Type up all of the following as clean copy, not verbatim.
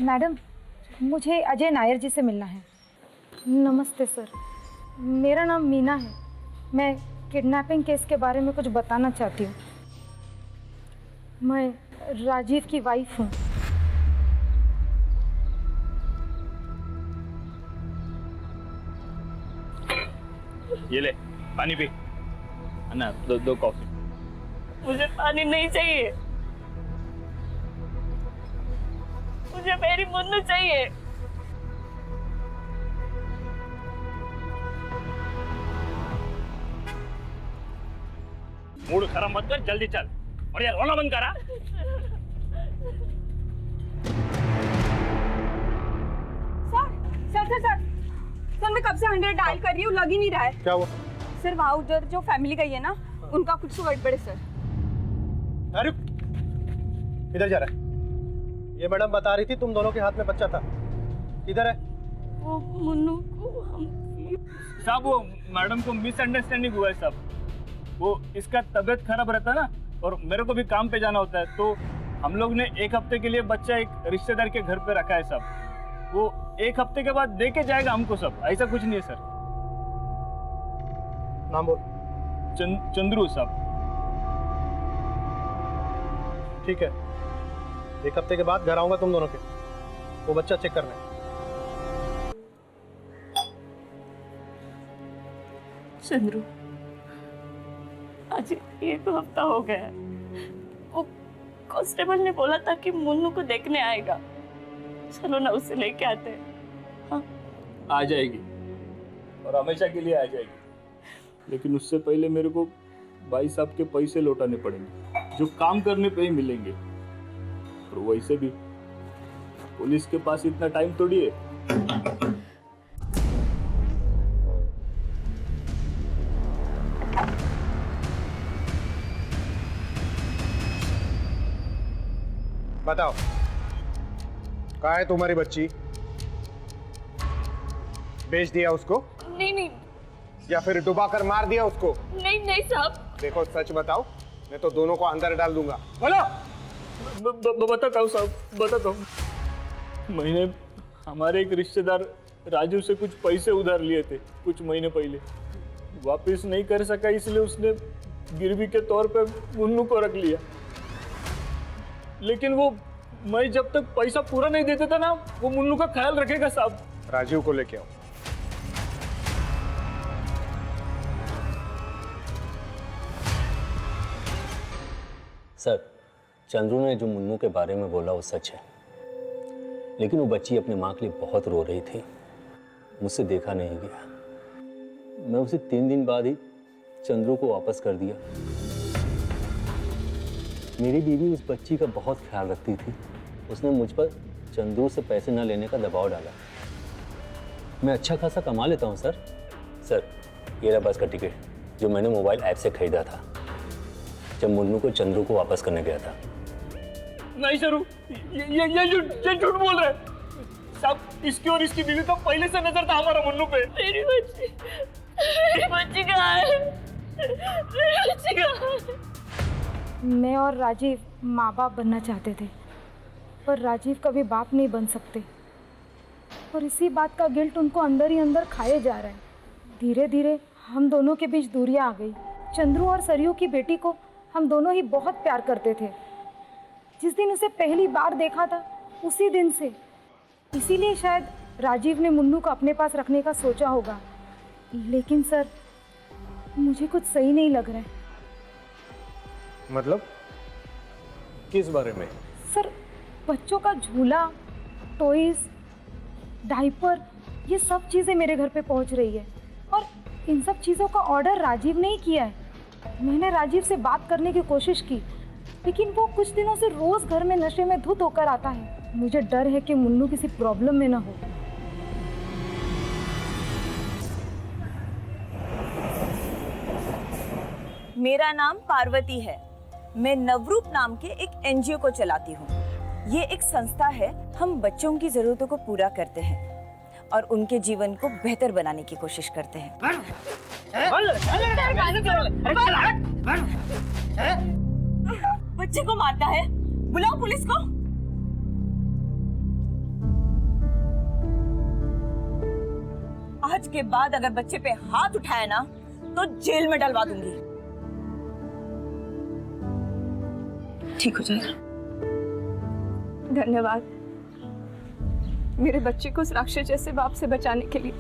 Madam, मुझे अजय नायर जी से मिलना है। नमस्ते सर, मेरा नाम मीना है। मैं किडनैपिंग केस के बारे में कुछ बताना चाहती हूँ। मैं राजीव की वाइफ हूँ। ये ले पानी पी। अन्ना दो कॉफी। मुझे पानी नहीं चाहिए, मुझे मेरी मुन्नू चाहिए। मूड खराब मत कर, जल्दी चल। और यार रोना बंद करा। सर मैं कब से 100 डायल कर रही हूँ, लग ही नहीं रहा है। क्या हुआ? सर वहाँ उधर जो फैमिली गई है ना, उनका कुछ तो गड़बड़ है सर। अरे इधर जा रहा है? ये मैडम बता रही थी तुम दोनों के हाथ में बच्चा था। किधर है वो मुन्नू को हम साहब, वो मैडम को मिसअंडरस्टैंडिंग हुआ है साहब। वो इसका तबीयत खराब रहता है ना, और मेरे को भी काम पे जाना होता है, तो हम लोग ने 1 हफ्ते के लिए बच्चा एक रिश्तेदार के घर पे रखा है साहब। वो 1 हफ्ते के बाद दे के जाएगा हमको सब, ऐसा कुछ नहीं है सर। नाम बोल। चंद्रू साहब। ठीक है, 1 हफ्ते के बाद घर आऊंगा तुम दोनों के, वो बच्चा चेक करना है। चंद्रू, आज 1 हफ्ता हो गया है। वो कांस्टेबल ने बोला था कि मुन्नू को देखने आएगा। चलो ना उसे लेके आते हैं। हाँ? आ जाएगी, और हमेशा के लिए आ जाएगी। लेकिन उससे पहले मेरे को भाई साहब के पैसे लौटाने पड़ेंगे, जो काम करने पे ही मिलेंगे। और वैसे भी पुलिस के पास इतना टाइम थोड़ी है। बताओ, कहाँ है तुम्हारी बच्ची? बेच दिया उसको नहीं या फिर डुबा कर मार दिया उसको? नहीं साहब। देखो सच बताओ, मैं तो दोनों को अंदर डाल दूंगा। बोलो। बताता हूँ साहब, बताता हूँ। मैंने हमारे एक रिश्तेदार राजू से कुछ पैसे उधार लिए थे कुछ महीने पहले। वापस नहीं कर सका, इसलिए उसने गिरवी के तौर पे मुन्नू को रख लिया। लेकिन वो मैं जब तक पैसा पूरा नहीं देता था ना, वो मुन्नू का ख्याल रखेगा साहब। राजीव को लेके आओ। सर, चंद्रू ने जो मुन्नू के बारे में बोला वो सच है, लेकिन वो बच्ची अपने माँ के लिए बहुत रो रही थी। मुझसे देखा नहीं गया। मैं उसे 3 दिन बाद ही चंद्रू को वापस कर दिया। मेरी बीवी उस बच्ची का बहुत ख्याल रखती थी। उसने मुझ पर चंद्रू से पैसे न लेने का दबाव डाला। मैं अच्छा खासा कमा लेता हूँ सर। सर, ये रहा बस का टिकट जो मैंने मोबाइल ऐप से खरीदा था जब मुन्नू को चंद्रू को वापस करने गया था। नहीं सर, ये झूठ बोल रहे हैं साहब। इसकी और इसकी बीवी का पहले से नजर था हमारा मुन्नू पे। मेरी बच्ची कहाँ है? मेरी बच्ची कहाँ है? मैं और राजीव माँ बाप बनना चाहते थे, पर राजीव कभी बाप नहीं बन सकते, और इसी बात का गिल्ट उनको अंदर ही अंदर खाए जा रहा है। धीरे धीरे हम दोनों के बीच दूरियां आ गई। चंद्रू और सरयू की बेटी को हम दोनों ही बहुत प्यार करते थे। जिस दिन उसे पहली बार देखा था, उसी दिन से। इसीलिए शायद राजीव ने मुन्नू को अपने पास रखने का सोचा होगा। लेकिन सर, मुझे कुछ सही नहीं लग रहा है। मतलब किस बारे में? सर, बच्चों का झूला, टॉयज, डायपर, ये सब चीज़ें मेरे घर पे पहुंच रही है, और इन सब चीज़ों का ऑर्डर राजीव ने ही किया है। मैंने राजीव से बात करने की कोशिश की, लेकिन वो कुछ दिनों से रोज़ घर में नशे में धुत होकर आता है। मुझे डर है कि मुन्नू किसी प्रॉब्लम में ना हो। मेरा नाम पार्वती है। मैं नवरूप नाम के एक एनजीओ को चलाती हूँ। ये एक संस्था है। हम बच्चों की जरूरतों को पूरा करते हैं और उनके जीवन को बेहतर बनाने की कोशिश करते हैं। बच्चे को मारता है, बुलाओ पुलिस को। आज के बाद अगर बच्चे पे हाथ उठाया ना तो जेल में डलवा दूंगी। ठीक हो जाएगा। धन्यवाद मेरे बच्चे को उस राक्षस जैसे बाप से बचाने के लिए।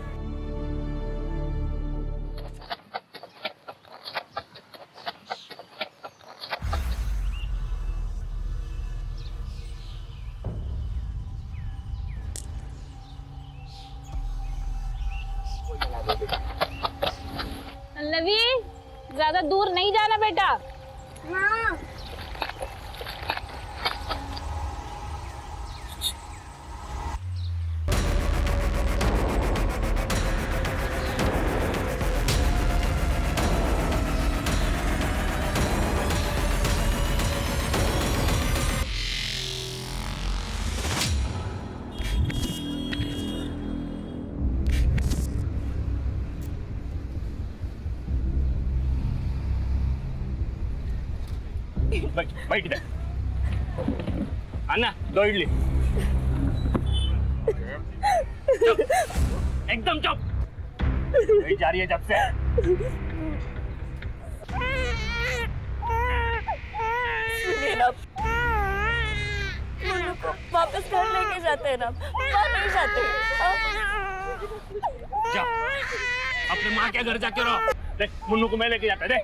पल्लवी, ज्यादा दूर नहीं जाना बेटा। हाँ। बैठ इधर। अन्ना, 2 इडली। चुप, एकदम चुप। वही जा रही है जब से। सुनिए ना, मुन्नू को वापस घर लेके जाते हैं ना, वहाँ नहीं जाते। जा, अपने माँ के घर जाके रहो। देख, मुन्नू को मैं लेके जाता है, देख।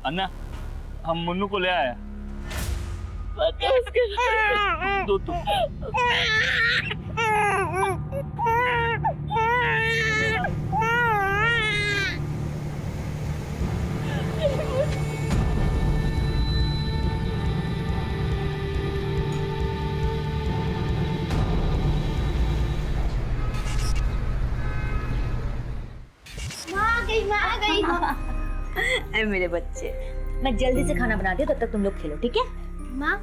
अन्ना, हम मुन्नू को ले आया। दो तू। ऐ मेरे बच्चे, मैं जल्दी से खाना बना दिया, तब तक तुम लोग खेलो, ठीक है? माँ,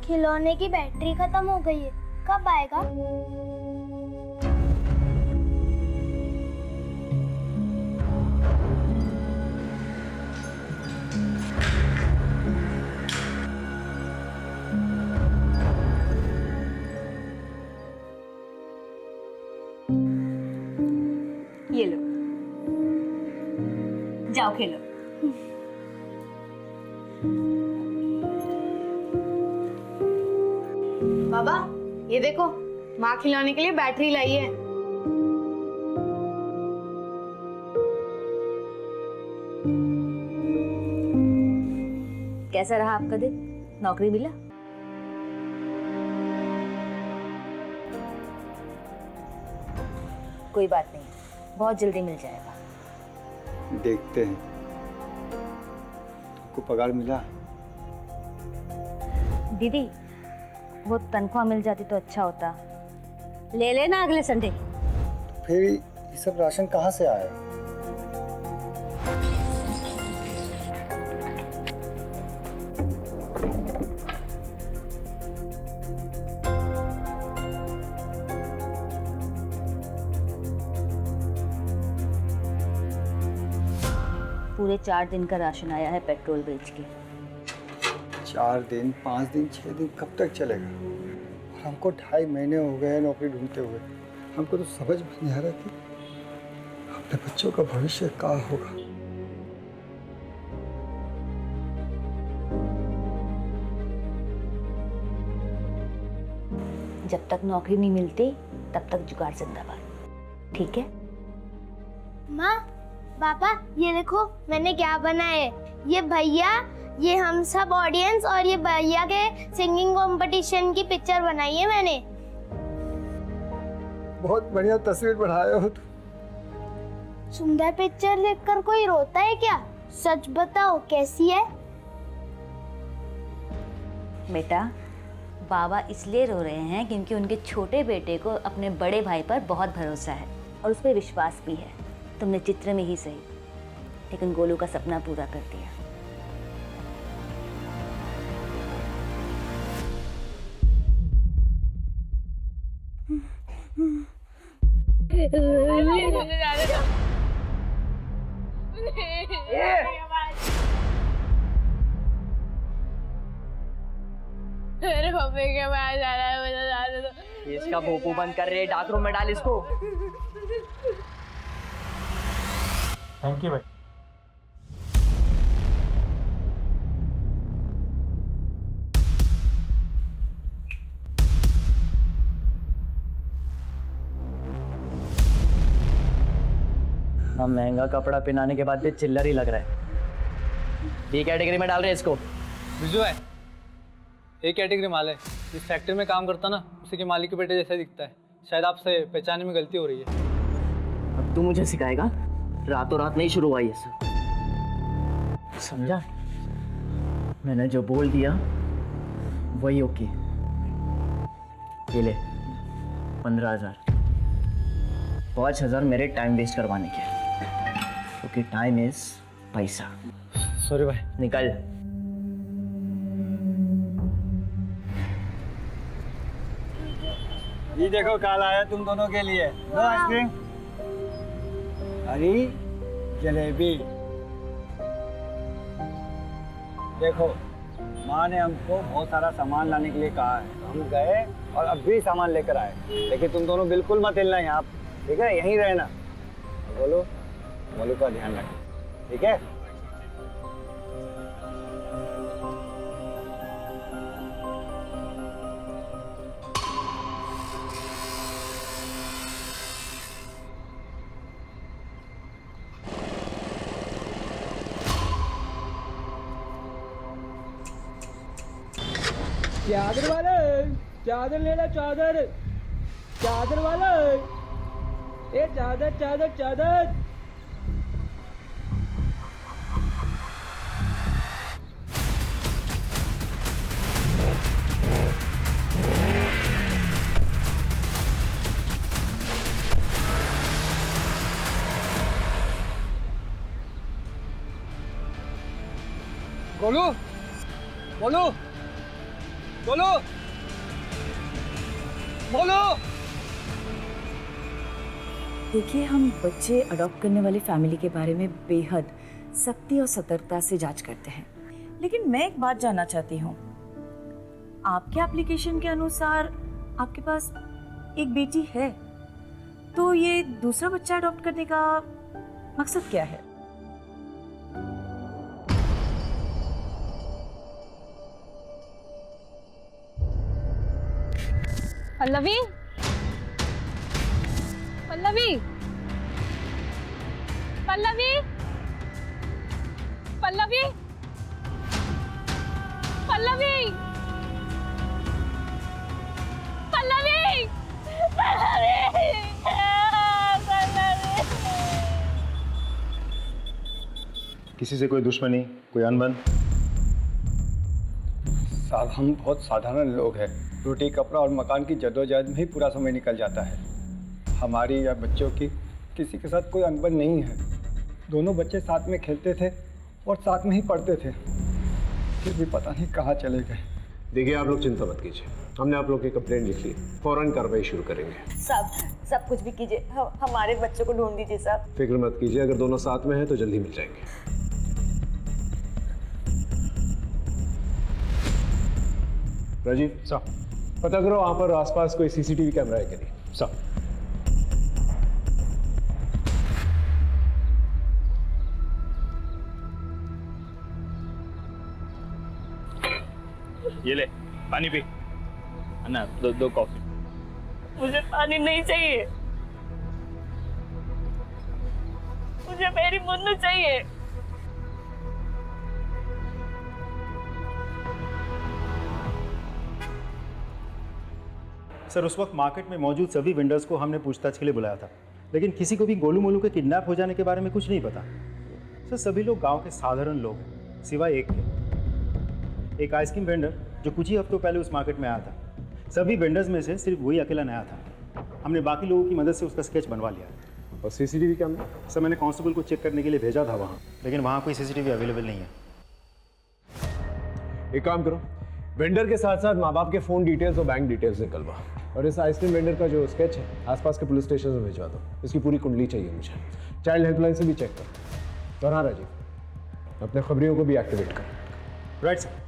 खिलौने की बैटरी खत्म हो गई है, कब आएगा? ये लो, जाओ खेलो। बाबा, ये देखो, माँ खिलौने के लिए बैटरी लाई है। कैसा रहा आपका दिन? नौकरी मिला? कोई बात नहीं, बहुत जल्दी मिल जाएगा। देखते हैं। आपको पगार मिला? दीदी, वो तनख्वाह मिल जाती तो अच्छा होता। ले लेना अगले संडे। फिर ये सब राशन कहाँ से आया? पूरे 4 दिन का राशन आया है पेट्रोल बेच के। 4 दिन, 5 दिन, 6 दिन कब तक चलेगा? और हमको 2.5 महीने हो गए नौकरी ढूंढते हुए। हमको तो समझ में नहीं आ रहा कि अपने बच्चों का भविष्य क्या होगा। जब तक नौकरी नहीं मिलती तब तक जुगाड़ जिंदाबाद, ठीक है? माँ, पापा, ये देखो मैंने क्या बनाया है। ये भैया, ये हम सब ऑडियंस और ये भैया के सिंगिंग कंपटीशन की पिक्चर बनाई है मैंने। बहुत बढ़िया तस्वीर बढ़ाए हो तुम। सुंदर पिक्चर देखकर कोई रोता है क्या? सच बताओ, कैसी है? बेटा, बाबा इसलिए रो रहे हैं क्योंकि उनके छोटे बेटे को अपने बड़े भाई पर बहुत भरोसा है और उस पर विश्वास भी है। तुमने चित्र में ही सही, लेकिन गोलू का सपना पूरा कर दिया। मुझे जाने दो। मेरे मम्मी के पास जाना है, मुझे जाने दो। इसका भोपू बंद कर रहे, डार्क रूम में डाल इसको। थैंक यू भाई। हम महंगा कपड़ा पहनाने के बाद भी चिल्लर ही लग रहा है। बी कैटेगरी में डाल रहे हैं इसको। बिजू है, एक कैटेगरी माल है। जिस फैक्ट्री में काम करता ना, उसी के मालिक के बेटे जैसा दिखता है। शायद आपसे पहचानने में गलती हो रही है। अब तू मुझे सिखाएगा? रातों रात नहीं शुरू हुआ ये सब, समझा? मैंने जो बोल दिया वही ओके। ये ले 15,000, 5,000 मेरे टाइम वेस्ट करवाने के, क्योंकि टाइम इज पैसा। सॉरी भाई। निकल। ये देखो काल आया तुम दोनों के लिए। लो आइसक्रीम। अरे जलेबी। देखो माँ ने हमको बहुत सारा सामान लाने के लिए कहा है। हम गए और अब भी सामान लेकर आए, लेकिन तुम दोनों बिल्कुल मत हिलना यहाँ, ठीक है? यहीं रहना। बोलो मोलू का ध्यान रखो, ठीक है? चादर वाले, चादर ले लो, चादर। चादर वाले, ए चादर चादर चादर। गोलू, गोलू, बोलो, बोलो। देखिए, हम बच्चे अडॉप्ट करने वाली फैमिली के बारे में बेहद सख्ती और सतर्कता से जांच करते हैं, लेकिन मैं एक बात जानना चाहती हूँ। आपके एप्लीकेशन के अनुसार आपके पास एक बेटी है, तो ये दूसरा बच्चा अडॉप्ट करने का मकसद क्या है? पल्लवी, पल्लवी, पल्लवी, पल्लवी, पल्लवी, पल्लवी, किसी से कोई दुश्मनी, कोई अनबन? साहब हम बहुत साधारण लोग हैं। रोटी कपड़ा और मकान की जद्दोजहद में ही पूरा समय निकल जाता है। हमारी या बच्चों की किसी के साथ कोई अनबन नहीं है। दोनों बच्चे साथ में खेलते थे और साथ में ही पढ़ते थे, फिर भी पता नहीं कहाँ चले गए। देखिए आप लोग चिंता मत कीजिए, हमने आप लोग की कंप्लेंट लिख ली, फौरन कार्रवाई शुरू करेंगे। सब कुछ भी कीजिए, हमारे बच्चों को ढूंढ दीजिए साहब। फिक्र मत कीजिए, अगर दोनों साथ में हैं तो जल्दी मिल जाएंगे। राजीव साहब, पता करो वहाँ पर आसपास कोई सीसीटीवी कैमरा है कि नहीं। साहब ये ले पानी पी। अन्ना दो कॉफी। मुझे पानी नहीं चाहिए, मुझे मेरी मुन्नू चाहिए। सर उस वक्त मार्केट में मौजूद सभी वेंडर्स को हमने पूछताछ के लिए बुलाया था, लेकिन किसी को भी गोलू मोलू के किडनैप हो जाने के बारे में कुछ नहीं पता। सर सभी लोग गांव के साधारण लोग हैं, सिवाय एक के, एक आइसक्रीम वेंडर जो कुछ ही हफ्तों पहले उस मार्केट में आया था। सभी वेंडर्स में से सिर्फ वही अकेला नया था। हमने बाकी लोगों की मदद से उसका स्केच बनवा लिया। और सीसीटीवी कैमरा? सर मैंने कांस्टेबल को चेक करने के लिए भेजा था वहाँ, लेकिन वहाँ कोई सीसीटीवी अवेलेबल नहीं है। एक काम करो, वेंडर के साथ साथ माँ बाप के फ़ोन डिटेल्स और बैंक डिटेल्स निकलवा। और इस आइसक्रीम वेंडर का जो स्केच है आसपास के पुलिस स्टेशन में भिजवा दो। इसकी पूरी कुंडली चाहिए मुझे। चाइल्ड हेल्पलाइन से भी चेक करो। और हाँ राजीव, अपने खबरियों को भी एक्टिवेट कर। Right sir.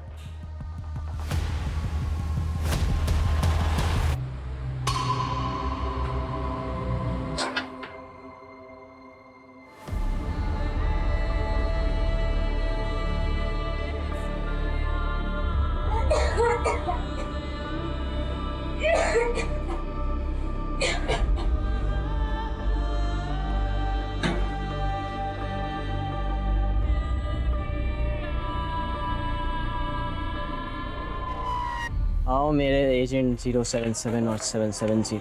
आओ मेरे एजेंट 077 और 770,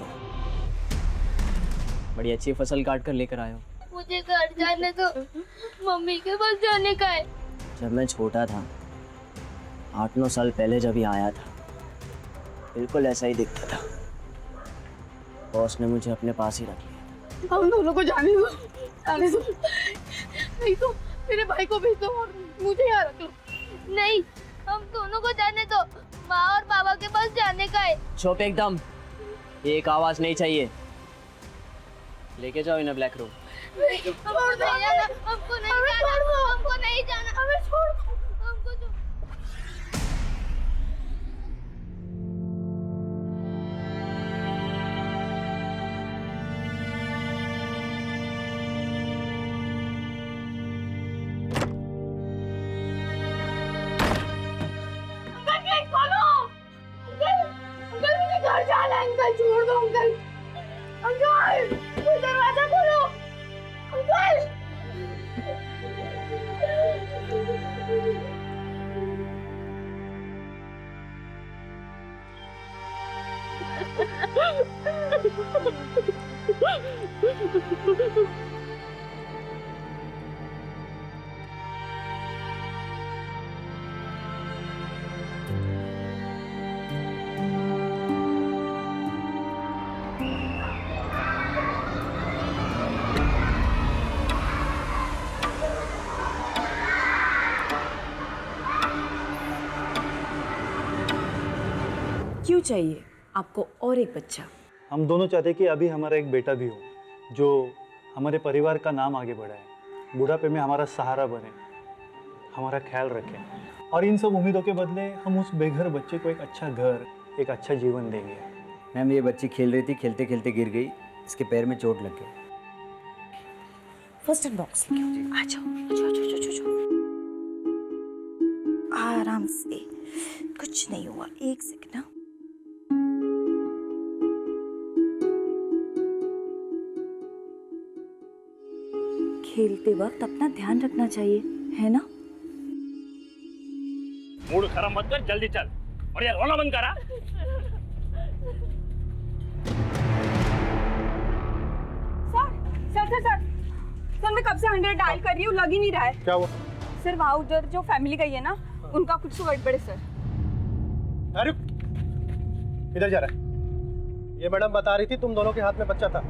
बड़ी अच्छी फसल काट कर लेकर आए हो। मुझे घर जाने दो, मम्मी के पास जाने का है। जब मैं छोटा था, 8-9 साल पहले जब ये आया था, बिल्कुल ऐसा ही दिखता था। बॉस ने मुझे अपने पास ही रख लिया। हम दोनों को जाने दो, जाने दो। नहीं तो मेरे भाई को भेज दो और मुझे यहाँ रख लो। नहीं, हम दोनों को जाने दो, माँ और पापा के पास जाने का है। चुप एकदम, एक आवाज नहीं चाहिए। लेके जाओ इन्हें ब्लैक रूम। हमको नहीं जाना, हमको नहीं जाना, हमको नहीं जाना, हमें छोड़ दो, हमको जो घर जाना है अंकल, छोड़ दो अंकल। अंकल, दरवाजा खोलो अंकल। क्यों चाहिए आपको और एक बच्चा? हम दोनों चाहते हैं कि अभी हमारा एक बेटा भी हो, जो हमारे परिवार का नाम आगे बढ़ाए, बुढ़ापे में हमारा सहारा बने, हमारा ख्याल रखे। और इन सब उम्मीदों के बदले हम उस बेघर बच्चे को एक अच्छा घर, एक अच्छा जीवन देंगे। मैम, ये बच्ची खेल रही थी, खेलते खेलते गिर गई, इसके पैर में चोट लग गई। फर्स्ट एड बॉक्स लेके आओ। आ जाओ। आराम से, कुछ नहीं हुआ, एक सेकंड ना। खेलते वक्त अपना ध्यान रखना चाहिए, है ना? मूड खराब मत कर, जल्दी चल। और यार रोना बंद करा। सर मैं कब से 100 डायल कर रही हूँ, लग ही नहीं रहा है। क्या हुआ? सर वहाँ उधर जो फैमिली गई है ना, उनका कुछ तो गड़बड़ है सर। अरे इधर जा रहा है। ये मैडम बता रही थी तुम दोनों के हाथ में बच्चा था,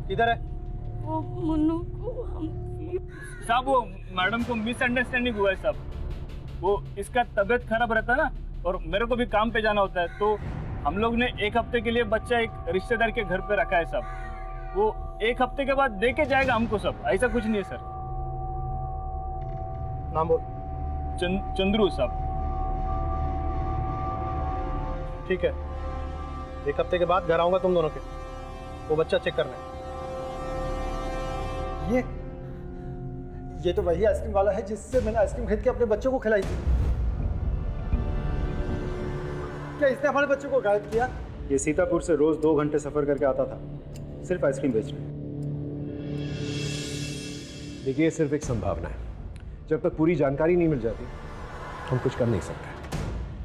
किधर है? वो मुन्नू को हम साहब, वो मैडम को मिसअंडरस्टैंडिंग हुआ है साहब। वो इसका तबीयत खराब रहता है ना, और मेरे को भी काम पे जाना होता है, तो हम लोग ने 1 हफ्ते के लिए बच्चा एक रिश्तेदार के घर पे रखा है साहब। वो 1 हफ्ते के बाद दे के जाएगा हमको सब, ऐसा कुछ नहीं है सर। नाम बोल। चंद्रू साहब। ठीक है, 1 हफ्ते के बाद घर आऊंगा तुम दोनों के, वो बच्चा चेक करना है। ये तो वही आइसक्रीम वाला है जिससे मैंने आइसक्रीम खरीद के अपने बच्चों को खिलाई थी। क्या इसने हमारे बच्चों को गायब किया? ये सीतापुर से रोज 2 घंटे सफर करके आता था, सिर्फ आइसक्रीम बेचने। देखिए, ये सिर्फ एक संभावना है। जब तक पूरी जानकारी नहीं मिल जाती हम कुछ कर नहीं सकते।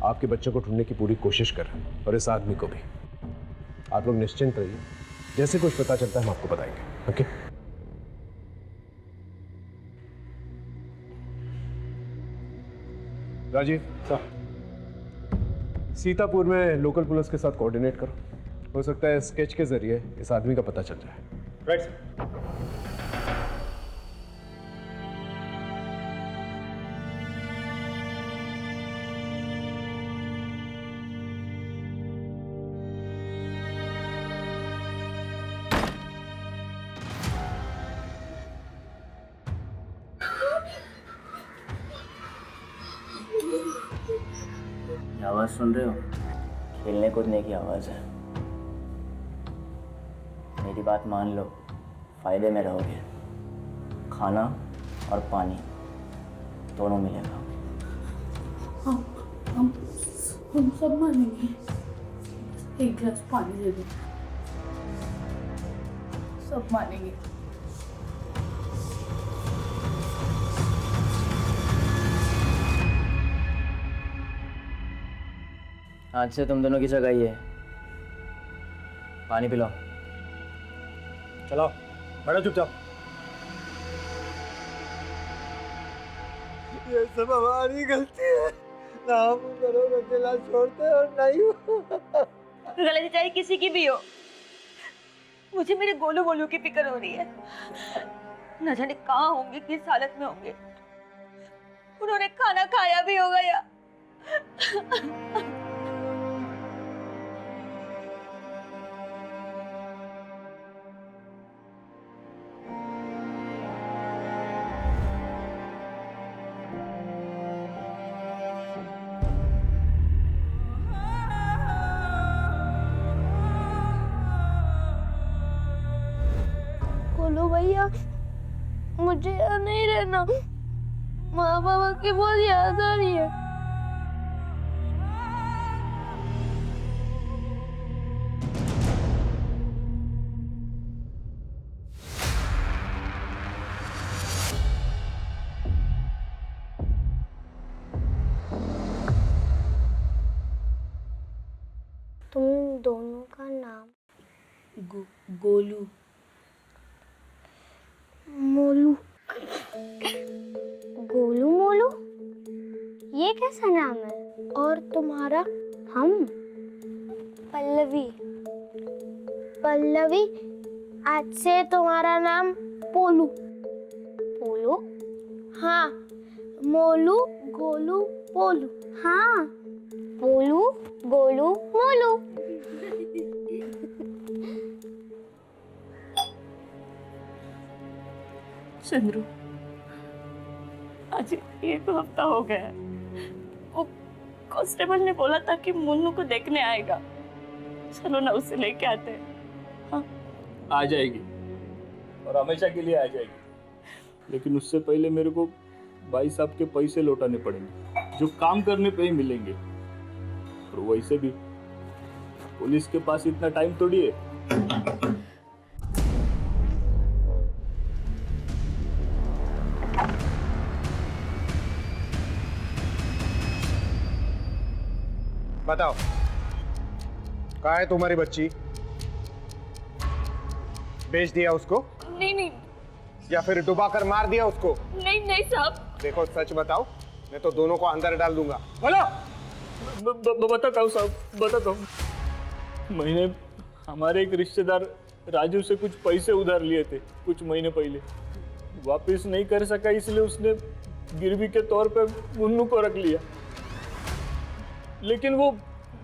आपके बच्चों को ढूंढने की पूरी कोशिश कर रहे हैं, और इस आदमी को भी। आप लोग निश्चिंत रहिए, जैसे कुछ पता चलता है हम आपको बताएंगे। ओके? राजीव सर, सीतापुर में लोकल पुलिस के साथ कोऑर्डिनेट करो। हो सकता है स्केच के जरिए इस आदमी का पता चल जाए। Right sir. आवाज़ सुन रहे हो? खेलने कूदने की आवाज़ है। मेरी बात मान लो, फ़ायदे में रहोगे। खाना और पानी दोनों मिलेगा। हम सब मानेंगे। एक गिलास पानी दे दो, सब मानेंगे। आज से तुम दोनों की जगह ही है। पानी पिलाओ। चलो बैठो चुपचाप। ये सब हमारी गलती है। ना हम दोनों को अकेला छोड़ते और नहीं गलती चाहे किसी की भी हो, मुझे मेरे गोलू गोलू की फिक्र हो रही है। न जाने कहाँ होंगे, किस हालत में होंगे। उन्होंने खाना खाया भी होगा या गोलू भैया, मुझे यहाँ नहीं रहना। माँ बाबा की बहुत याद आ रही है। तुम दोनों का नाम गोलू मोलू। गोलू मोलू, ये कैसा नाम है? और तुम्हारा? हम पल्लवी। पल्लवी, आज से तुम्हारा नाम पोलू। पोलू? हाँ, मोलू गोलू पोलू। हाँ, पोलू गोलू मोलू। चंद्रू, आज 1 हफ्ता हो गया है। वो कांस्टेबल ने बोला था कि मुन्नू को देखने आएगा। चलो ना उसे लेके आते हैं। हाँ? आ जाएगी और हमेशा के लिए आ जाएगी, लेकिन उससे पहले मेरे को भाई साहब के पैसे लौटाने पड़ेंगे जो काम करने पे ही मिलेंगे। और वैसे भी पुलिस के पास इतना टाइम थोड़ी है। बताओ, कहाँ है तुम्हारी बच्ची? बेच दिया उसको? नहीं, या फिर डुबा कर मार दिया उसको? नहीं साहब। देखो, सच बताओ, मैं तो दोनों को अंदर डाल दूंगा। बोलो। बताता हूँ साहब, बताता हूँ। मैंने हमारे एक रिश्तेदार राजू से कुछ पैसे उधार लिए थे कुछ महीने पहले। वापस नहीं कर सका, इसलिए उसने गिरवी के तौर पे मुन्नू को रख लिया। लेकिन वो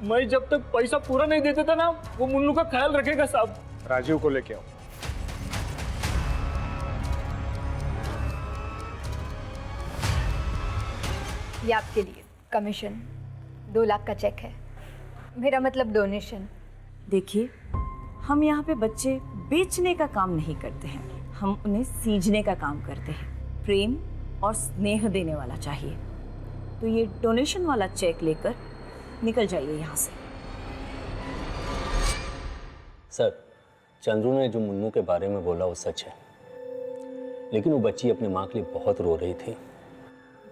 मैं जब तक पैसा पूरा नहीं देता था ना, वो मुन्नू का ख्याल रखेगा साहब। राजीव को लेके आओ। ये आपके लिए कमीशन 2 लाख का चेक है। मेरा मतलब डोनेशन। देखिए, हम यहाँ पे बच्चे बेचने का काम नहीं करते हैं, हम उन्हें सींचने का काम करते हैं। प्रेम और स्नेह देने वाला चाहिए, तो ये डोनेशन वाला चेक लेकर निकल जाइए यहाँ से। सर, चंद्रू ने जो मुन्नू के बारे में बोला वो सच है, लेकिन वो बच्ची अपनी माँ के लिए बहुत रो रही थी।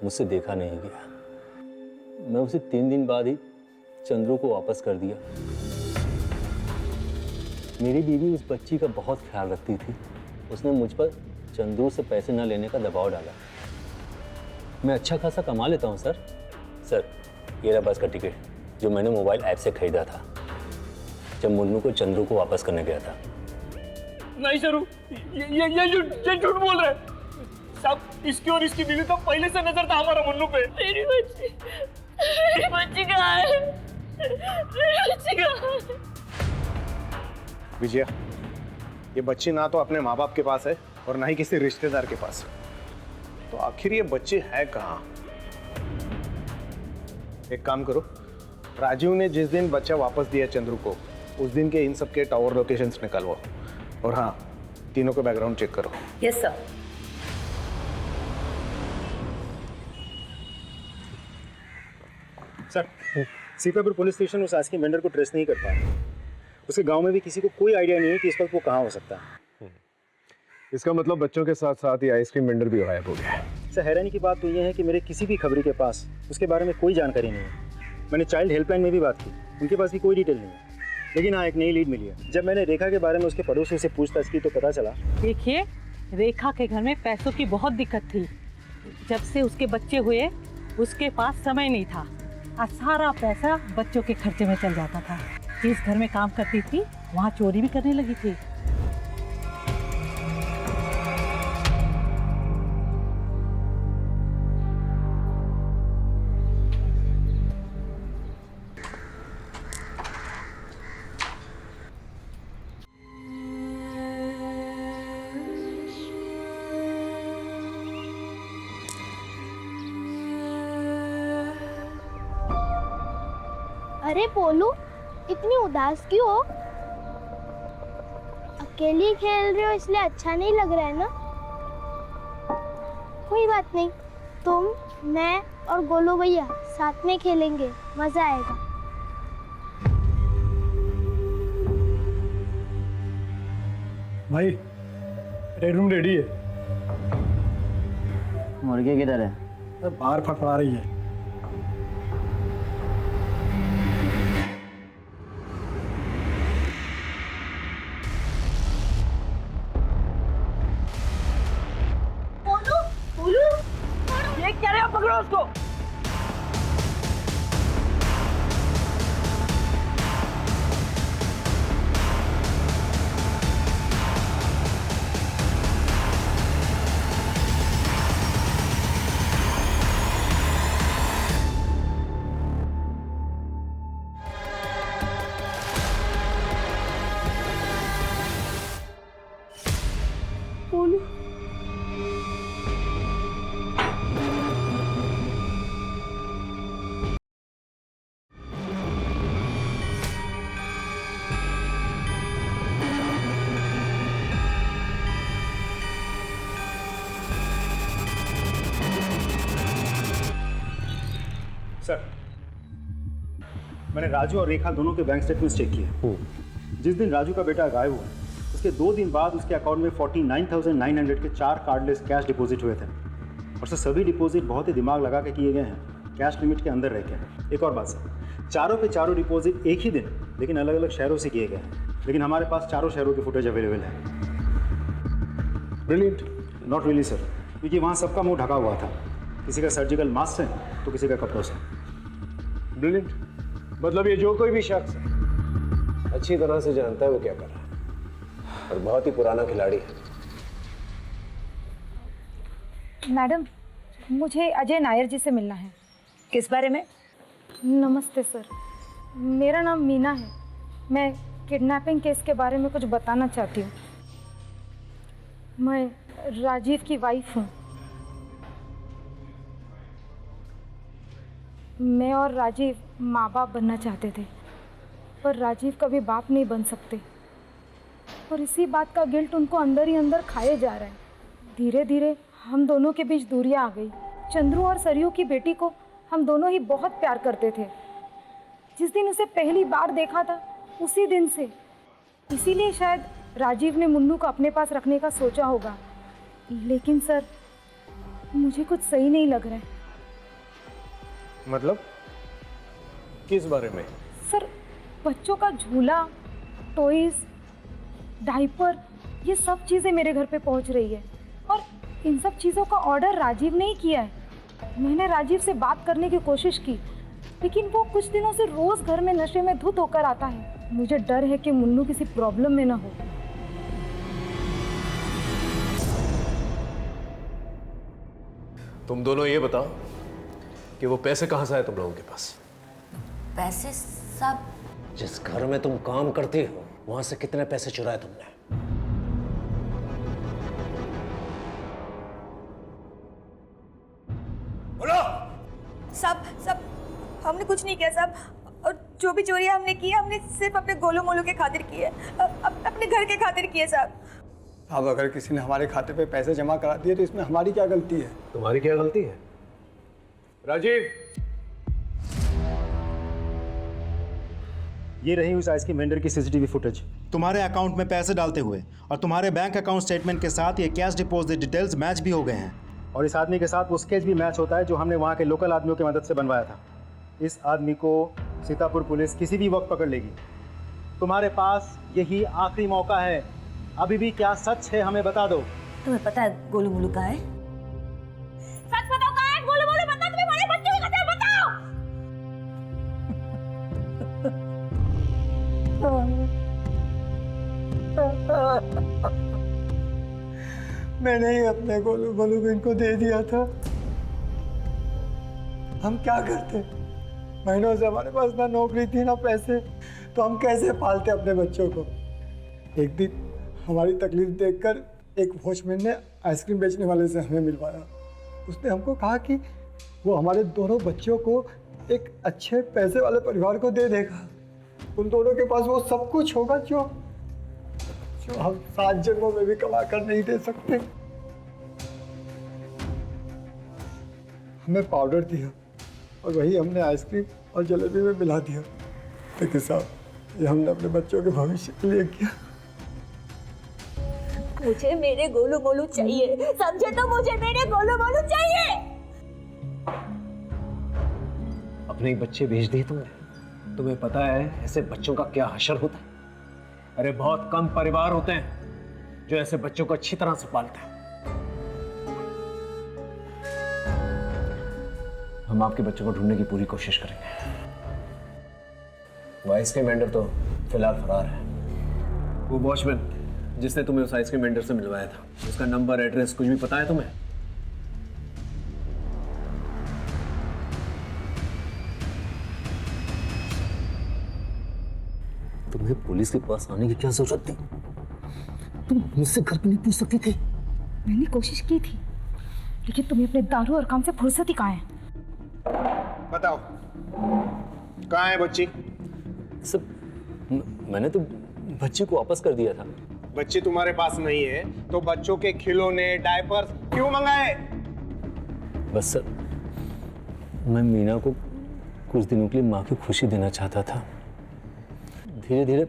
मुझसे देखा नहीं गया। मैं उसे 3 दिन बाद ही चंद्रू को वापस कर दिया। मेरी बीवी उस बच्ची का बहुत ख्याल रखती थी। उसने मुझ पर चंद्रू से पैसे न लेने का दबाव डाला। मैं अच्छा खासा कमा लेता हूँ सर। सर, ये रहा बस का टिकट जो मैंने मोबाइल ऐप से खरीदा था जब मुन्नू को चंद्रू को वापस करने गया था। नहीं सर, ये झूठ बोल रहे हैं साहब। इसकी और इसकी बीवी का पहले से नजर था हमारा मुन्नू पे। मेरी बच्ची कहाँ है? मेरी बच्ची कहाँ है? विजया, ये बच्ची ना तो अपने माँ बाप के पास है और ना ही किसी रिश्तेदार के पास है, तो आखिर ये बच्ची है कहाँ? एक काम करो, राजीव ने जिस दिन बच्चा वापस दिया चंद्रू को, उस दिन के इन सब के टावर लोकेशंस निकालवाओ। और हाँ, तीनों का बैकग्राउंड चेक करो। Yes sir. Sir, Sitapur police station उस आस्किन वेंडर को ट्रेस नहीं कर पाया। उसके गांव में भी किसी को कोई आइडिया नहीं है कि इस वक्त वो कहाँ हो सकता है। इसका मतलब बच्चों के साथ साथ ही आइसक्रीम वेंडर भी गायब हो गया है। सर, हैरानी की बात तो ये है कि मेरे किसी भी खबरी के पास उसके बारे में कोई जानकारी नहीं है। मैंने चाइल्ड हेल्पलाइन में भी बात की, उनके पास भी कोई डिटेल नहीं है। लेकिन हाँ, एक नई लीड मिली है। जब मैंने रेखा के बारे में उसके पड़ोसियों से पूछताछ की तो पता चला। देखिए, रेखा के घर में पैसों की बहुत दिक्कत थी। जब से उसके बच्चे हुए उसके पास समय नहीं था और सारा पैसा बच्चों के खर्चे में चल जाता था। जिस घर में काम करती थी वहाँ चोरी भी करने लगी थी। अरे पोलू, इतनी उदास क्यों हो? अकेली खेल रहे हो इसलिए अच्छा नहीं लग रहा है ना? कोई बात नहीं, तुम, मैं और गोलू भैया साथ में खेलेंगे, मजा आएगा। भाई, रेड रूम रेडी है। मुर्गी किधर है? बाहर फटफड़ा रही है। पकड़ो उसको। पोलू, सर, मैंने राजू और रेखा दोनों के बैंक स्टेटमेंट्स चेक किए। जिस दिन राजू का बेटा गायब हुआ, उसके 2 दिन बाद उसके अकाउंट में 49,900 के 4 कार्डलेस कैश डिपॉजिट हुए थे। और सर, सभी डिपॉजिट बहुत ही दिमाग लगा के किए गए हैं, कैश लिमिट के अंदर रह के। एक और बात सर, चारों के चारों डिपॉजिट एक ही दिन लेकिन अलग अलग शहरों से किए गए हैं। लेकिन हमारे पास चारों शहरों की फुटेज अवेलेबल है। ब्रिलियंट। नॉट रियली सर, क्योंकि वहाँ सबका मुंह ढका हुआ था। किसी का सर्जिकल मास्क है तो किसी का कपड़ों से। ब्रिलियंट। मतलब ये जो कोई भी शख्स है अच्छी तरह से जानता है वो क्या कर रहा है और बहुत ही पुराना खिलाड़ी है। मैडम, मुझे अजय नायर जी से मिलना है। किस बारे में? नमस्ते सर, मेरा नाम मीना है। मैं किडनैपिंग केस के बारे में कुछ बताना चाहती हूँ। मैं राजीव की वाइफ हूँ। मैं और राजीव माँ बाप बनना चाहते थे, पर राजीव कभी बाप नहीं बन सकते और इसी बात का गिल्ट उनको अंदर ही अंदर खाए जा रहा है। धीरे धीरे हम दोनों के बीच दूरियां आ गई। चंद्रू और सरयू की बेटी को हम दोनों ही बहुत प्यार करते थे। जिस दिन उसे पहली बार देखा था उसी दिन से, इसीलिए शायद राजीव ने मुन्नू को अपने पास रखने का सोचा होगा। लेकिन सर, मुझे कुछ सही नहीं लग रहा है। मतलब किस बारे में? सर, बच्चों का झूला, टॉयज, डायपर, ये सब चीज़ें मेरे घर पे पहुंच रही है और इन सब चीज़ों का ऑर्डर राजीव ने ही किया है। मैंने राजीव से बात करने की कोशिश की, लेकिन वो कुछ दिनों से रोज़ घर में नशे में धुत होकर आता है। मुझे डर है कि मुन्नू किसी प्रॉब्लम में ना हो। तुम दोनों ये बताओ कि वो पैसे कहाँ से आए तुम लोगों के पास? पैसे सब जिस घर में तुम काम करती हो वहां से कितने पैसे चुराए तुमने? सब हमने कुछ नहीं किया साहब। और जो भी चोरियां हमने की है, हमने सिर्फ अपने गोलू मोलू के खातिर की है, अपने घर के खातिर की है साहब। अब अगर किसी ने हमारे खाते पे पैसे जमा करा दिए तो इसमें हमारी क्या गलती है? तुम्हारी क्या गलती है? राजीव, ये रही उस आइसक्रीम वेंडर की सीसीटीवी फुटेज। तुम्हारे अकाउंट में पैसे डालते हुए और तुम्हारे बैंक अकाउंट स्टेटमेंट के साथ ये कैश डिपॉजिट डिटेल्स मैच भी हो गए हैं। और इस आदमी के साथ वो स्केच भी मैच होता है जो हमने वहाँ के लोकल आदमियों की मदद से बनवाया था। इस आदमी को सीतापुर पुलिस किसी भी वक्त पकड़ लेगी। तुम्हारे पास यही आखिरी मौका है। अभी भी क्या सच है हमें बता दो। तुम्हें पता है गोलू मोलू कहाँ है? सच बताओ, कहाँ है गोलू मोलू? बताओ, तुम्हें हमारे बच्चों की कसम, बताओ। मैंने ही अपने गोलू मोलू को इनको दे दिया था। हम क्या करते? महीनों से हमारे पास ना नौकरी थी ना पैसे, तो हम कैसे पालते अपने बच्चों को? एक दिन हमारी तकलीफ देखकर एक वॉचमैन ने आइसक्रीम बेचने वाले से हमें मिलवाया। उसने हमको कहा कि वो हमारे दोनों बच्चों को एक अच्छे पैसे वाले परिवार को दे देगा। उन दोनों के पास वो सब कुछ होगा जो हम 7 जन्मों में भी कमा कर नहीं दे सकते। हमें पाउडर दिया और वही हमने आइसक्रीम और जलेबी में मिला दिया। लेकिन साहब, ये हमने अपने बच्चों के भविष्य के लिए किया। मुझे मेरे गोलू मोलू चाहिए, समझे? तो मुझे मेरे गोलू मोलू चाहिए। अपने ही बच्चे भेज दिए तुमने। तुम्हें पता है ऐसे बच्चों का क्या हशर होता है? अरे बहुत कम परिवार होते हैं जो ऐसे बच्चों को अच्छी तरह से पालते हैं। हम आपके बच्चों को ढूंढने की पूरी कोशिश करेंगे। वो आइसक्रीम वेंडर तो फिलहाल फरार है। वो वॉचमैन जिसने तुम्हें उस आइसक्रीम वेंडर से मिलवाया था, उसका नंबर, एड्रेस कुछ भी पता है तुम्हें? तुम्हें पुलिस के पास आने की क्या जरूरत थी? तुम मुझसे घर पे नहीं पूछ सकती थी? मैंने कोशिश की थी, लेकिन तुम्हें अपने दारू और काम से फुर्सत ही कहाँ है? बताओ, कहाँ है बच्ची? सब मैंने तो बच्ची को वापस कर दिया था। बच्ची तुम्हारे पास नहीं है तो बच्चों के खिलौने, डायपर्स क्यों मंगाए? बस सर, मैं मीना को कुछ दिनों के लिए माँ की खुशी देना चाहता था। धीरे धीरे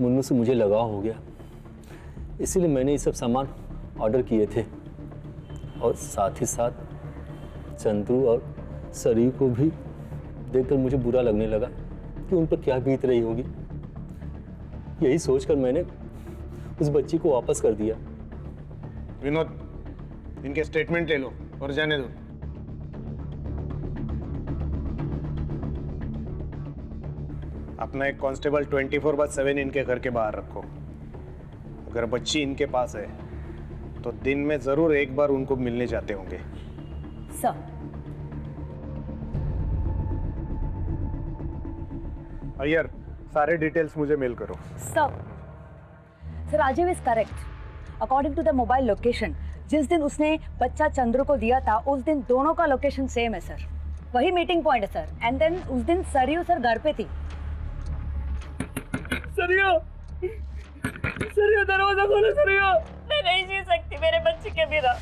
मुन्नू से मुझे लगाव हो गया, इसीलिए मैंने ये सब सामान ऑर्डर किए थे। और साथ ही साथ चंद्रू और सरी को भी देखकर मुझे बुरा लगने लगा कि उन पर क्या बीत रही होगी। यही सोचकर मैंने उस बच्ची को वापस कर दिया। विनोद, इनके स्टेटमेंट ले लो और जाने दो। अपना एक कांस्टेबल 24/7 इनके घर के बाहर रखो। अगर बच्ची इनके पास है तो दिन में जरूर एक बार उनको मिलने जाते होंगे। सर, अय्यर, सारे डिटेल्स मुझे मेल करो। Sir, Rajiv is correct. According to the mobile location, जिस दिन उसने बच्चा चंद्र को दिया था उस दिन दोनों का लोकेशन सेम है सर। वही मीटिंग पॉइंट है सर। एंड देन उस दिन सरियो सर घर पे थी। सरियो, सरियो दरवाजा खोलो सरियो। मैं नहीं जी सकती मेरे बच्चे के बिना।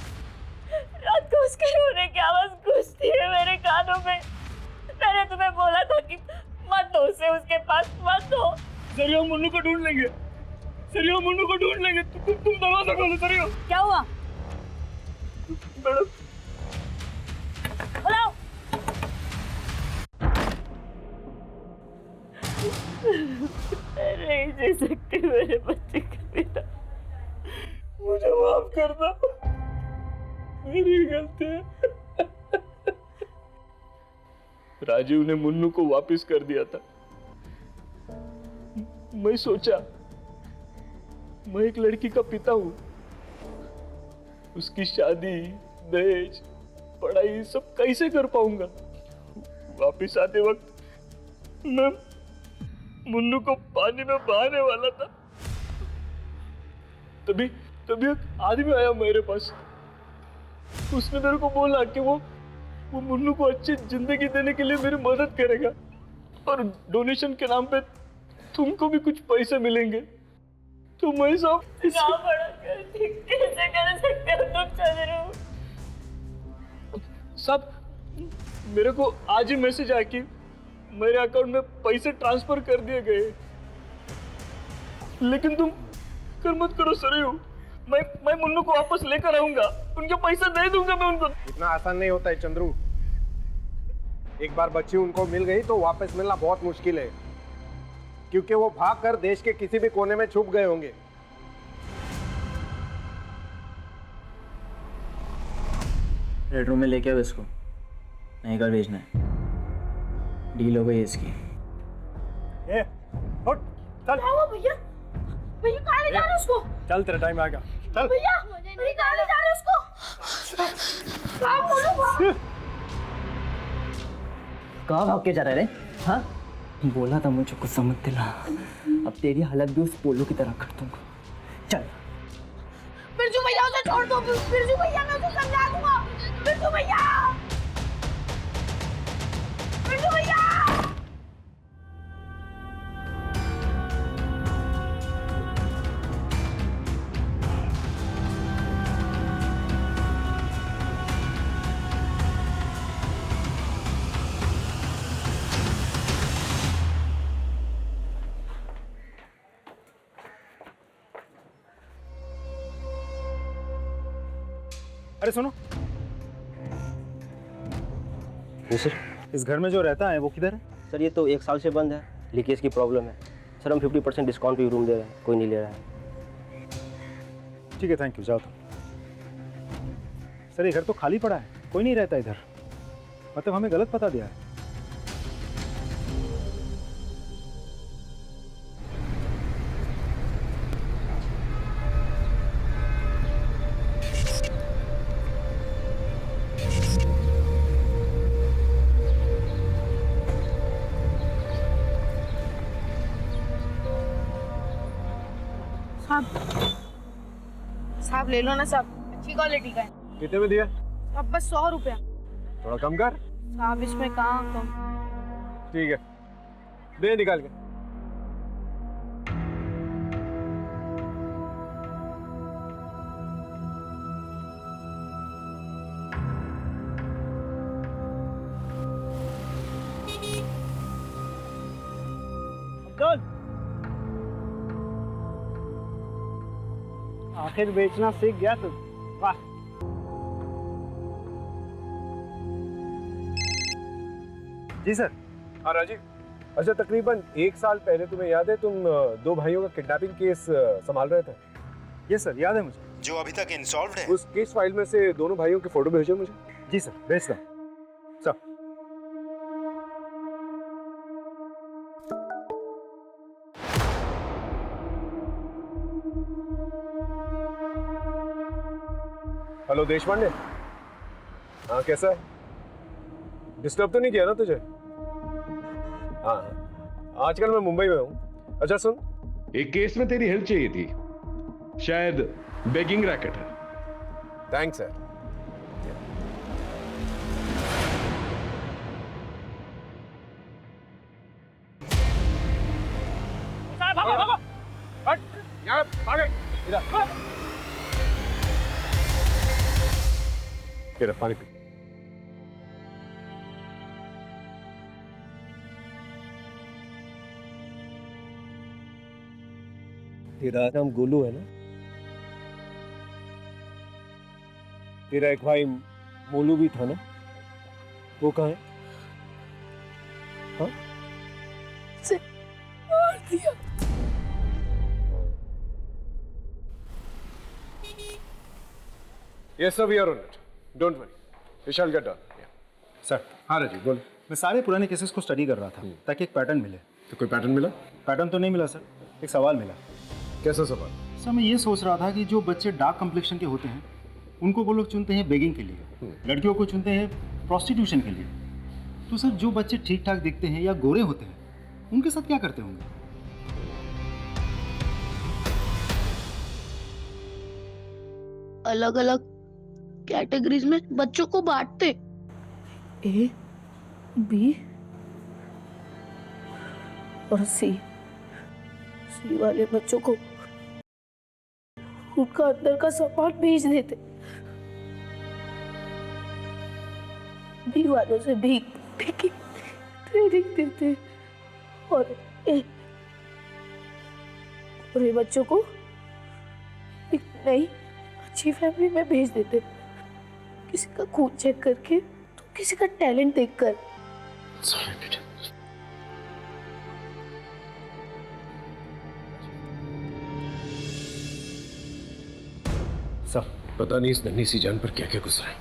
रात को उसके रोने की आवाज गूंजती है मेरे कानों में। मैंने तुम्हें बोला था कि मत दो उसे उसके पास, मत दो। सरियो, मुन्नू को ढूंढ लेंगे। सरियो, मुन्नू को ढूंढ लेंगे। तुम दरवाजा खोलो सरियो। क्या हुआ? मैडम, बुलाओ। नहीं जी सकती मेरे बच्चे के बिना। मुझे माफ करना, मेरी गलती है। राजीव ने मुन्नू को वापस कर दिया था। मैं सोचा मैं एक लड़की का पिता हूं, उसकी शादी, दहेज, पढ़ाई सब कैसे कर पाऊंगा। वापस आते वक्त मैं मुन्नू को पानी में बहाने वाला था। तभी एक आदमी आया मेरे पास। उसने मेरे को बोला कि वो मुन्नू को अच्छी जिंदगी देने के लिए मेरी मदद करेगा। और डोनेशन के नाम पे तुमको भी कुछ पैसे मिलेंगे, तो मैं सब ना बड़ा करती, कैसे कर सकते हो तुम चंद्रू? सब मेरे को आज ही मैसेज आया कि मेरे अकाउंट में पैसे ट्रांसफर कर दिए गए, लेकिन तुम कर मत करो सरयू। मैं मुन्नू को वापस लेकर आऊंगा, उनके पैसे दे दूंगा मैं उनको। इतना आसान नहीं होता है चंद्रू। एक बार बच्ची उनको मिल गई तो वापस मिलना बहुत मुश्किल है, क्योंकि वो भागकर देश के किसी भी कोने में छुप गए होंगे। रेड रूम में लेके आओ इसको, नहीं कर भेजना है। डील हो गई इसकी। उठ, चल। भैया भैया कहाँ ले जा रहे हो उसको? चल तेरा टाइम आ गया, चल। भैया कहाँ ले जा रहे हो उसको? कहाँ बोलो? कहाँ भाग के जा रहे रे? हाँ, बोला था मुझे कुछ समझ दिला। अब तेरी हालत भी उस पोलो की तरह कर दूंगा। चल। बिरजू भैया उसे छोड़ दो। बिरजू भैया मैं उसे समझा दूंगा। बिरजू भैया, बिरजू भैया। अरे सुनो, सर इस घर में जो रहता है वो किधर है? सर ये तो 1 साल से बंद है, लीकेज की प्रॉब्लम है सर। हम 50% डिस्काउंट पे रूम दे रहे हैं, कोई नहीं ले रहा है। ठीक है, थैंक यू, जाओ तुम। सर ये घर तो खाली पड़ा है, कोई नहीं रहता इधर। मतलब हमें गलत पता दिया है। साहब ले लो ना साहब, अच्छी क्वालिटी का है। कितने में दिया? अब बस 100 रुपया। थोड़ा कम कर। साहब इसमें कहाँ कम? ठीक है, दे निकाल के। आखिर बेचना सीख गया तू, वाह। जी सर। हाँ राजीव, अच्छा तकरीबन 1 साल पहले तुम्हें याद है तुम 2 भाइयों का किडनैपिंग केस संभाल रहे थे? ये सर याद है मुझे। जो अभी तक इंसॉल्व्ड है। उस केस फाइल में से दोनों भाइयों की फोटो भेजो मुझे। जी सर, भेजता हूँ। सर हेलो देशपांडे, हाँ कैसा है? डिस्टर्ब तो नहीं किया ना तुझे? हाँ, आजकल मैं मुंबई में हूँ। अच्छा सुन, एक केस में तेरी हेल्प चाहिए थी, शायद बेगिंग रैकेट है। Thanks sir. इधर पानी पी। तेरा नाम गोलू है ना? तेरा एक भाई मोलू भी था ना? वो कहाँ है? हाँ? मार दिया। Yes sir, we are on it. Don't worry. We shall get done. Sir. हाँ राजीव बोल। मैं सारे पुराने केसेस को स्टडी कर रहा था ताकि एक पैटर्न मिले। तो कोई पैटर्न मिला? पैटर्न तो नहीं मिला सर, एक सवाल मिला। कैसा सवाल? सर मैं ये सोच रहा था कि जो बच्चे डार्क कम्प्लेक्शन के होते हैं उनको वो लोग चुनते हैं बेगिंग के लिए, लड़कियों को चुनते हैं प्रोस्टिट्यूशन के लिए। तो सर जो बच्चे ठीक ठाक दिखते हैं या गोरे होते हैं उनके साथ क्या करते होंगे? अलग अलग कैटेगरीज में बच्चों को बांटते। A, B, और सी वाले बच्चों को उनका अंदर का सामान भेज देते, बी वालों से भीख की ट्रेनिंग देते और पूरे बच्चों को एक नई अच्छी फैमिली में भेज देते, किसी का खून चेक करके तो किसी का टैलेंट देखकर। सब पता नहीं इस नन्ही सी जान पर क्या क्या गुजरा है।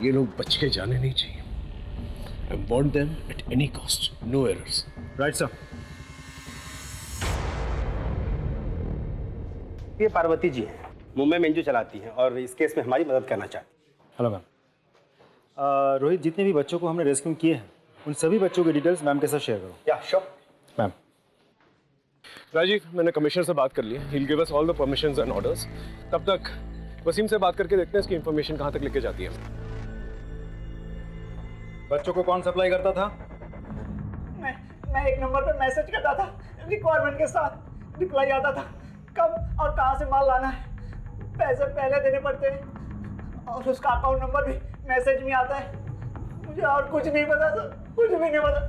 ये लोग बच के जाने नहीं चाहिए। I want them at any cost, no errors. Right sir. ये पार्वती जी हैं, मुंबई में एनजीओ चलाती हैं और इस केस में हमारी मदद करना चाहती हैं। Hello ma'am. रोहित, जितने भी बच्चों को हमने रेस्क्यू किए हैं उन सभी बच्चों की डिटेल्स मैम के साथ शेयर करो। या श्योर मैम। राजीव, मैंने कमिश्नर से बात कर ली है। He'll give us all the permissions and orders. तब तक वसीम से बात करके देखते हैं इसकी इंफॉर्मेशन कहाँ तक लेके जाती है। बच्चों को कौन सप्लाई करता था? मैं एक नंबर पर मैसेज करता था, रिक्वायरमेंट के साथ रिप्लाई आता था कब और कहाँ से माल लाना है, पैसे पहले देने पड़ते हैं और उसका अकाउंट नंबर भी मैसेज में आता है। मुझे और कुछ नहीं पता सर, कुछ भी नहीं पता।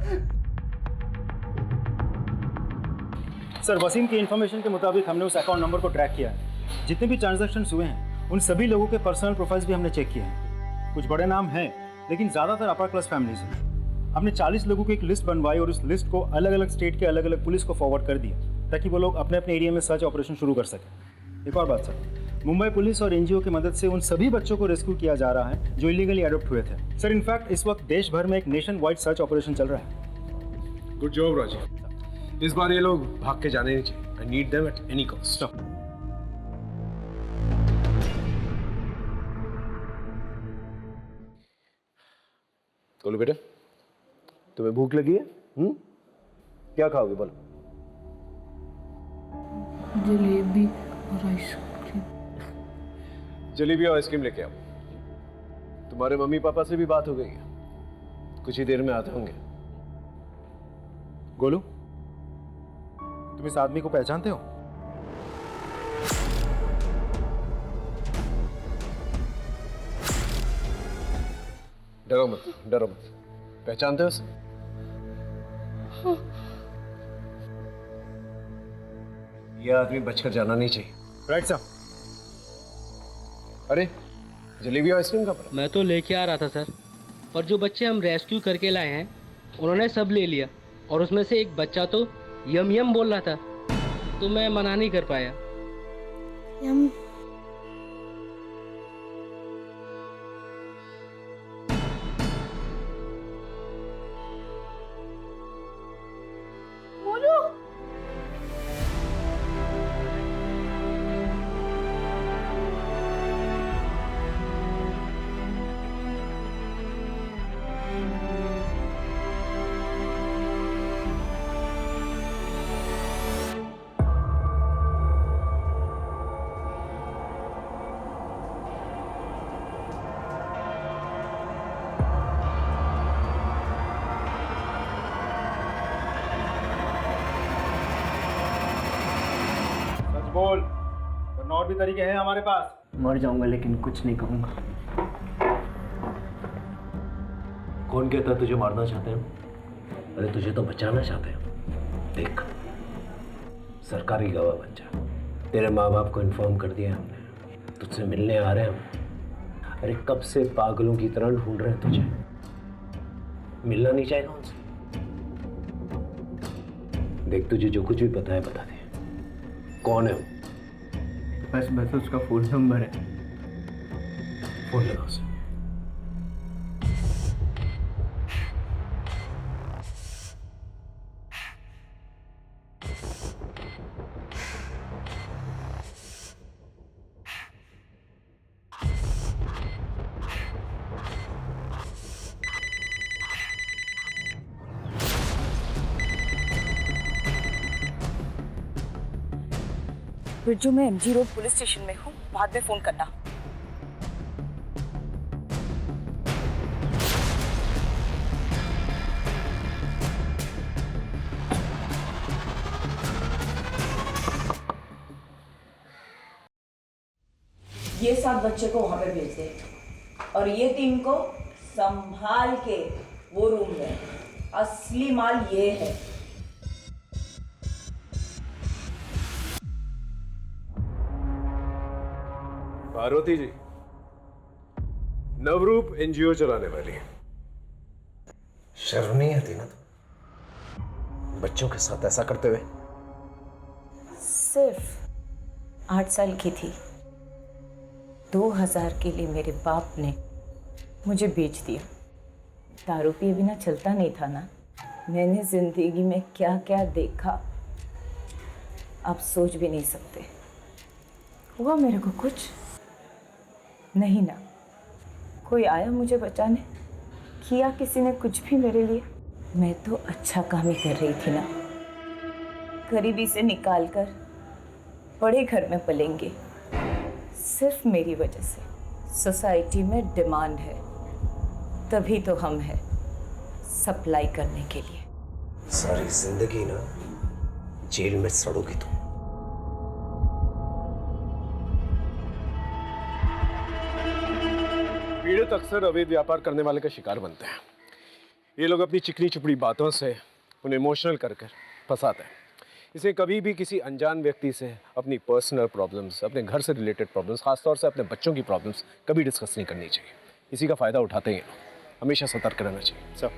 सर, वसीम की इंफॉर्मेशन के मुताबिक हमने उस अकाउंट नंबर को ट्रैक किया है। जितने भी ट्रांजैक्शंस हुए हैं उन सभी लोगों के पर्सनल प्रोफाइल्स भी हमने चेक किए हैं। कुछ बड़े नाम हैं लेकिन ज़्यादातर अपर क्लास फैमिलीज हैं। हमने 40 लोगों की एक लिस्ट बनवाई और उस लिस्ट को अलग अलग स्टेट के अलग अलग पुलिस को फॉरवर्ड कर दिया ताकि वो लोग अपने अपने एरिया में सर्च ऑपरेशन शुरू कर सकें। एक और बात सर, मुंबई पुलिस और एनजीओ की मदद से उन सभी बच्चों को रेस्क्यू किया जा रहा है जो इलीगली अडॉप्ट हुए थे। सर, इनफैक्ट इस वक्त देश भर में एक नेशन वाइड सर्च ऑपरेशन चल रहा है। Good job Rajiv. इस बार ये लोग भाग के जाने नहीं चाहिए। I need them at any cost. बोलो बेटा, तुम्हें भूख लगी है? क्या खाओगे बोलो? जलेबी और आइसक्रीम। जलेबी और आइसक्रीम लेके आओ। तुम्हारे मम्मी पापा से भी बात हो गई है, कुछ ही देर में आते होंगे। गोलू, तुम इस आदमी को पहचानते हो? डरो मत, डरो मत। पहचानते हो उसे? ये आदमी बचकर जाना नहीं चाहिए। Right sir. अरे, जलेबी और आइसक्रीम का पड़ा? मैं तो लेके आ रहा था सर, और जो बच्चे हम रेस्क्यू करके लाए हैं उन्होंने सब ले लिया, और उसमें से एक बच्चा तो यम यम बोल रहा था, तो मैं मना नहीं कर पाया। यम बोल, वरना और भी तरीके हैं हमारे पास। मर जाऊंगा लेकिन कुछ नहीं कहूंगा। कौन कहता तुझे मारना चाहते हैं? अरे तुझे तो बचाना चाहते हैं। देख, सरकारी गवाह बन जा। तेरे माँ बाप को इन्फॉर्म कर दिया हमने, तुझसे मिलने आ रहे हैं हम। अरे कब से पागलों की तरह ढूंढ रहे हैं तुझे। मिलना नहीं चाहेगा उनसे? देख, तुझे जो कुछ भी पता है बता दे। कौन है वो? बस उसका फोन नंबर है। फोन लगा उसे। बिरजू, मैं एमजी रोड पुलिस स्टेशन में हूँ, बाद में फोन करना। ये 7 बच्चे को वहां पे भेज दे और ये 3 को संभाल के वो रूम में। असली माल ये है। पार्वती जी, नवरूप एनजीओ चलाने वाली है। शर्म नहीं आती ना तो बच्चों के साथ ऐसा करते हुए? सिर्फ 8 साल की थी, 2000 के लिए मेरे बाप ने मुझे बेच दिया। दारू पिए बिना चलता नहीं था ना। मैंने जिंदगी में क्या क्या देखा आप सोच भी नहीं सकते। हुआ मेरे को कुछ नहीं ना। कोई आया मुझे बचाने? किया किसी ने कुछ भी मेरे लिए? मैं तो अच्छा काम ही कर रही थी ना। गरीबी से निकाल कर बड़े घर में पलेंगे। सिर्फ मेरी वजह से सोसाइटी में डिमांड है, तभी तो हम हैं सप्लाई करने के लिए। सारी जिंदगी ना जेल में सड़ोगी तुम। पीड़ित अक्सर अवैध व्यापार करने वाले का शिकार बनते हैं। ये लोग अपनी चिकनी चुपड़ी बातों से उन्हें इमोशनल कर फंसाते हैं। इसे कभी भी किसी अनजान व्यक्ति से अपनी पर्सनल प्रॉब्लम्स, अपने घर से रिलेटेड प्रॉब्लम्स, खासतौर से अपने बच्चों की प्रॉब्लम्स कभी डिस्कस नहीं करनी चाहिए। इसी का फ़ायदा उठाते हैं। हमेशा सतर्क रहना चाहिए। सब